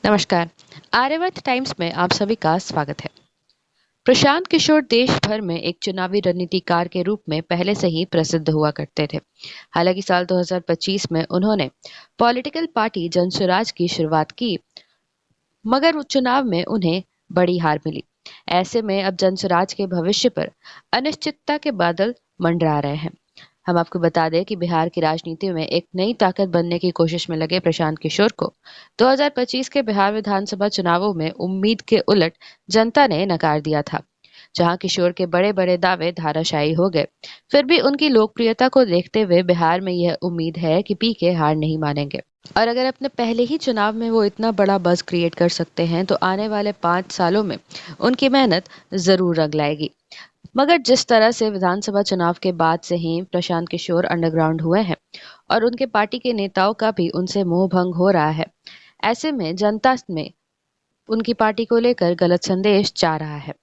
नमस्कार। आर्यवर्त टाइम्स में आप सभी का स्वागत है। प्रशांत किशोर देश भर में एक चुनावी रणनीतिकार के रूप में पहले से ही प्रसिद्ध हुआ करते थे। हालांकि साल 2025 में उन्होंने पॉलिटिकल पार्टी जनसुराज की शुरुआत की, मगर उस चुनाव में उन्हें बड़ी हार मिली। ऐसे में अब जनसुराज के भविष्य पर अनिश्चितता के बादल मंडरा रहे हैं। हम आपको बता दें कि बिहार की राजनीति में एक नई ताकत बनने की कोशिश में लगे प्रशांत किशोर को 2025 के बिहार विधानसभा चुनावों में उम्मीद के उलट जनता ने नकार दिया था। जहां किशोर के बड़े बड़े दावे धाराशायी हो गए, फिर भी उनकी लोकप्रियता को देखते हुए बिहार में यह उम्मीद है कि पीके हार नहीं मानेंगे। और अगर अपने पहले ही चुनाव में वो इतना बड़ा बज़ क्रिएट कर सकते हैं, तो आने वाले 5 सालों में उनकी मेहनत जरूर रंग लाएगी। मगर जिस तरह से विधानसभा चुनाव के बाद से ही प्रशांत किशोर अंडरग्राउंड हुए हैं और उनके पार्टी के नेताओं का भी उनसे मोह भंग हो रहा है, ऐसे में जनता में उनकी पार्टी को लेकर गलत संदेश जा रहा है।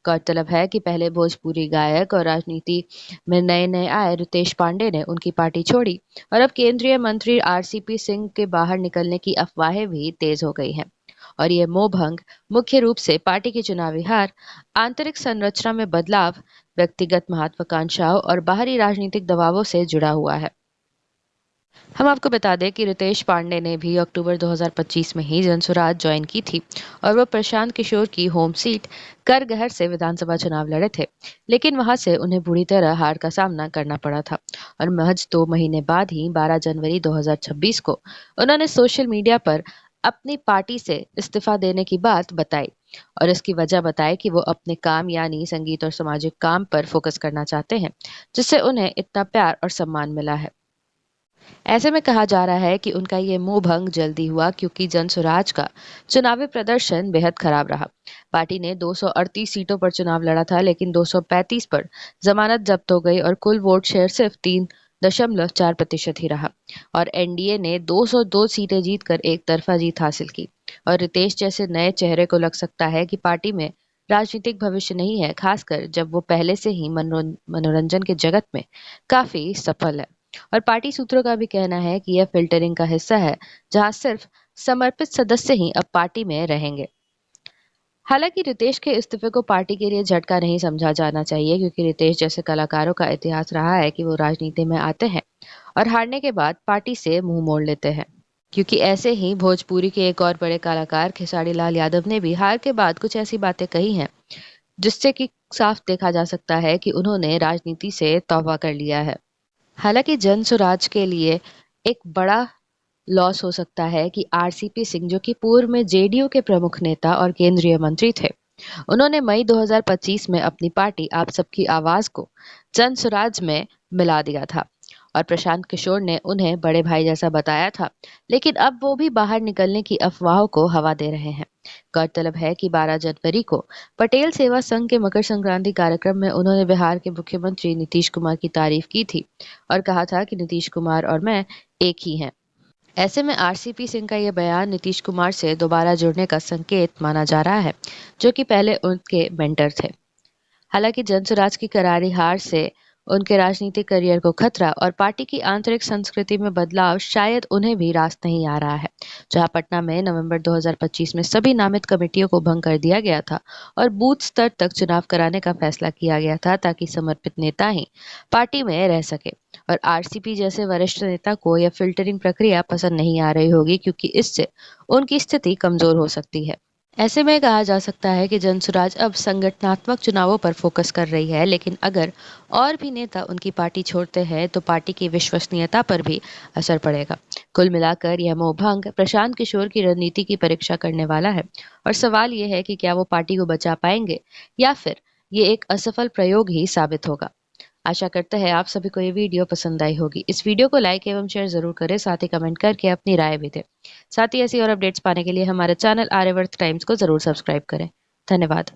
गौरतलब है कि पहले भोजपुरी गायक और राजनीति में नए नए आए रितेश पांडे ने उनकी पार्टी छोड़ी और अब केंद्रीय मंत्री आरसीपी सिंह के बाहर निकलने की अफवाहें भी तेज हो गई हैं। और ये मोहभंग मुख्य रूप से पार्टी की चुनावी हार, आंतरिक संरचना में बदलाव, व्यक्तिगत महत्वाकांक्षाओं और बाहरी राजनीतिक दबावों से जुड़ा हुआ है। हम आपको बता दें कि रितेश पांडे ने भी अक्टूबर 2025 में ही जनसुराज ज्वाइन की थी और वह प्रशांत किशोर की होम सीट करगहर से विधानसभा चुनाव लड़े थे, लेकिन वहां से उन्हें बुरी तरह हार का सामना करना पड़ा था। और महज 2 महीने बाद ही 12 जनवरी 2026 को उन्होंने सोशल मीडिया पर अपनी पार्टी से इस्तीफा देने की बात बताई और इसकी वजह बताई कि वो अपने काम यानी संगीत और सामाजिक काम पर फोकस करना चाहते हैं, जिससे उन्हें इतना प्यार और सम्मान मिला है। ऐसे में कहा जा रहा है कि उनका ये मोह भंग जल्दी हुआ क्योंकि जनसुराज का चुनावी प्रदर्शन बेहद खराब रहा। पार्टी ने 238 सीटों पर चुनाव लड़ा था, लेकिन 235 पर जमानत जब्त हो गई और कुल वोट शेयर सिर्फ 3.4% ही रहा। और एनडीए ने 202 सीटें जीतकर एक तरफा जीत हासिल की। और रितेश जैसे नए चेहरे को लग सकता है कि पार्टी में राजनीतिक भविष्य नहीं है, खासकर जब वो पहले से ही मनोरंजन के जगत में काफी सफल है। और पार्टी सूत्रों का भी कहना है कि यह फिल्टरिंग का हिस्सा है, जहां सिर्फ समर्पित सदस्य ही अब पार्टी में रहेंगे। हालांकि रितेश के इस्तीफे को पार्टी के लिए झटका नहीं समझा जाना चाहिए, क्योंकि रितेश जैसे कलाकारों का इतिहास रहा है कि वो राजनीति में आते हैं और हारने के बाद पार्टी से मुंह मोड़ लेते हैं। क्योंकि ऐसे ही भोजपुरी के एक और बड़े कलाकार खेसारी लाल यादव ने भी हार के बाद कुछ ऐसी बातें कही हैं, जिससे कि साफ देखा जा सकता है कि उन्होंने राजनीति से तौबा कर लिया है। हालांकि जनसुराज के लिए एक बड़ा लॉस हो सकता है कि आरसीपी सिंह, जो कि पूर्व में जेडीयू के प्रमुख नेता और केंद्रीय मंत्री थे, उन्होंने मई 2025 में अपनी पार्टी आप सबकी आवाज को जनसुराज में मिला दिया था और प्रशांत किशोर ने उन्हें बड़े भाई जैसा बताया था, लेकिन अब वो भी बाहर निकलने की अफवाहों को हवा दे रहे हैं। गौरतलब है कि 12 जनवरी को पटेल सेवा संघ के मकर संक्रांति कार्यक्रम में उन्होंने बिहार के मुख्यमंत्री नीतीश कुमार की तारीफ की थी और कहा था कि नीतीश कुमार और मैं एक ही हैं। ऐसे में आरसीपी सिंह का यह बयान नीतीश कुमार से दोबारा जुड़ने का संकेत माना जा रहा है, जो कि पहले उनके मेंटर थे। हालांकि जनसुराज की करारी हार से उनके राजनीतिक करियर को खतरा और पार्टी की आंतरिक संस्कृति में बदलाव शायद उन्हें भी रास नहीं आ रहा है। जहां पटना में नवंबर 2025 में सभी नामित कमेटियों को भंग कर दिया गया था और बूथ स्तर तक चुनाव कराने का फैसला किया गया था, ताकि समर्पित नेता ही पार्टी में रह सके। और आरसीपी जैसे वरिष्ठ नेता को यह फिल्टरिंग प्रक्रिया पसंद नहीं आ रही होगी, क्योंकि इससे उनकी स्थिति कमजोर हो सकती है। ऐसे में कहा जा सकता है कि जनसुराज अब संगठनात्मक चुनावों पर फोकस कर रही है, लेकिन अगर और भी नेता उनकी पार्टी छोड़ते हैं तो पार्टी की विश्वसनीयता पर भी असर पड़ेगा। कुल मिलाकर यह मोहभंग प्रशांत किशोर की रणनीति की परीक्षा करने वाला है और सवाल यह है कि क्या वो पार्टी को बचा पाएंगे या फिर ये एक असफल प्रयोग ही साबित होगा। आशा करते हैं आप सभी को ये वीडियो पसंद आई होगी। इस वीडियो को लाइक एवं शेयर जरूर करें, साथ ही कमेंट करके अपनी राय भी दें। साथ ही ऐसी और अपडेट्स पाने के लिए हमारे चैनल आर्यवर्त टाइम्स को जरूर सब्सक्राइब करें। धन्यवाद।